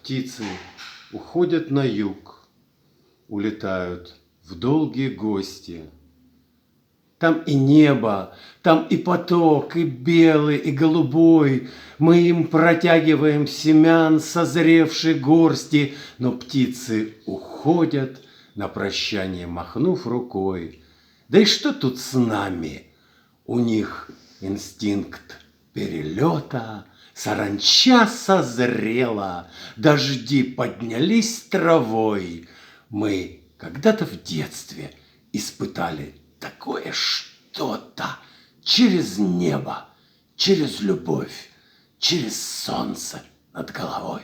Птицы уходят на юг, улетают в долгие гости. Там и небо, там и поток, и белый, и голубой. Мы им протягиваем семян созревшей горсти, но птицы уходят, на прощание махнув рукой. Да и что тут с нами? У них инстинкт перелета, саранча созрела, дожди поднялись травой. Мы когда-то в детстве испытали такое что-то через небо, через любовь, через солнце над головой.